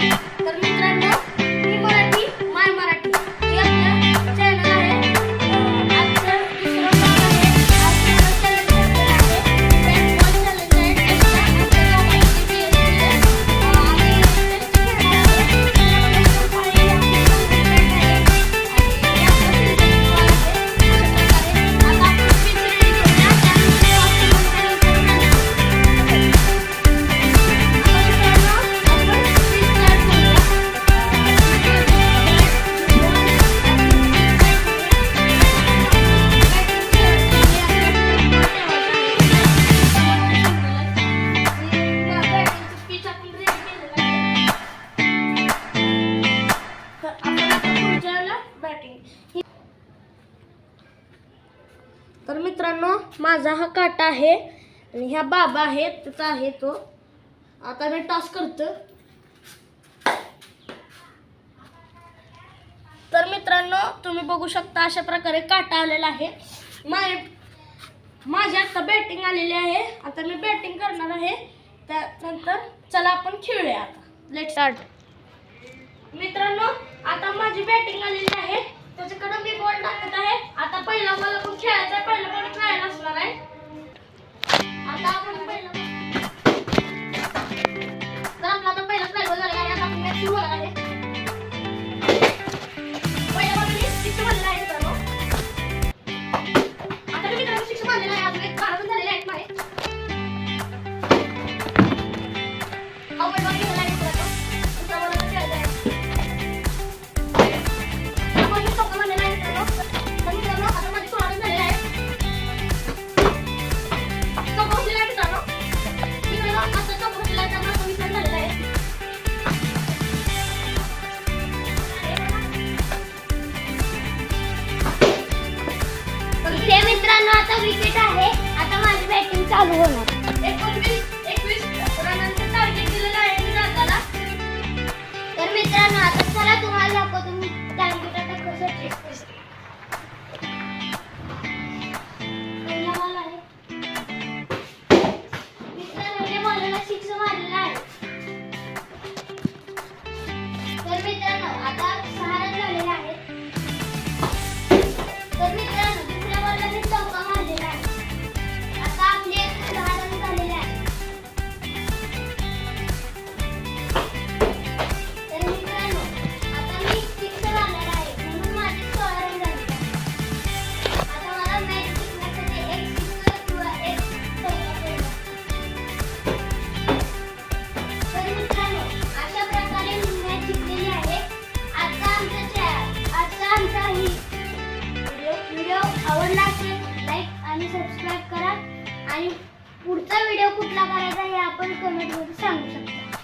तर मित्रांनो, मी मराठी माय मराठी हे आपलं चॅनल आहे. आजचं दुसरं ब्लॉग आहे. आज तुम्हाला चॅलेंज केलेलं आहे. बॅट बॉल चॅलेंज आहे. त्याचा आमच्या गावाची PSP आहे. आम्ही त्याची खेळणार आहे. त्यामध्ये आपली बॅट आहे आणि हे आपलं क्रिकेट बॉल आहे. अशा प्रकारे आता आपण पिच रेडी करूया. त्यानंतर आपण करून तर मित्रांनो, माझा हा काटा आहे आणि ह्या बाबा आहे, त्याचा आहे तो. आता मी टॉस करतो. तर मित्रांनो, तुम्ही बघू शकता अशा प्रकारे काटा आलेला आहे. माझी आता बॅटिंग आलेली आहे. आता मी बॅटिंग करणार आहे. त्यानंतर चला आपण खेळूया. आता लेट स्टार्ट. मित्रांनो, आता माझी बॅटिंग आलेली आहे. त्याच्याकडे मी बॉल टाकत आहे. आता पहिला मला पण खेळायचा आहे. पहिला पण खेळायला असणार आहे. आता आपण पहिला तर आपला आता पहिला स्ट्राईक झाला आहे. आता आपण मॅच सुरू होणार आहे. पहिल्या बॉलने सिक्स मारलेला आहे मित्रांनो. आता मी मित्रांनो सिक्स मारलेला आहे. अजून एक 12 रन झालेले आहेत माझे. हा बॉल गेला आहे मित्रांनो. दुसरा बॉल आता खेळायचा आहे. आपण मी चौका मारलेला आहे मित्रांनो. तर मित्रांनो, आता माझे 16 रन झालेले आहेत. चौका बसलेला आहे मित्रांनो. मित्रांनो, आता चौका बसलेला आहे. त्यामुळे 19 रन झालेले आहेत. इथे मित्रांनो आता विकेट आहे. आता माझी बॅटिंग चालू होणार. 21 रनांचं टार्गेट दिलेलं आहे मी जाताना. तर मित्रांनो, आता चला तुम्हाला दाखवतो मी टार्गेट आता कसं चेक करते. पहिला बॉल आहे. मित्रांनो, या बॉलला सिक्स मारलेला आहे. तर मित्रांनो, आता 6 रन झालेले आहेत. तर मित्रांनो, दुसऱ्या बॉलला मी चौका मारलेला आहे. आता आपले 10 रन झालेले आहेत. तर मित्रांनो, आता मी सिक्स मारलेला आहे म्हणून माझे 16 रन झालेले आहेत. आता मला मॅच जिंकण्यासाठी एक सिक्स किंवा एक चौका खेळायचा. तर मित्रांनो, अशा प्रकारे मी मॅच जिंकलेली आहे. आजचा आमचा ही व्हिडिओ आवडला असेल लाईक आणि सबस्क्राईब करा आणि पुढचा व्हिडिओ कुठला करायचा हे आपण कमेंटमध्ये सांगू शकता.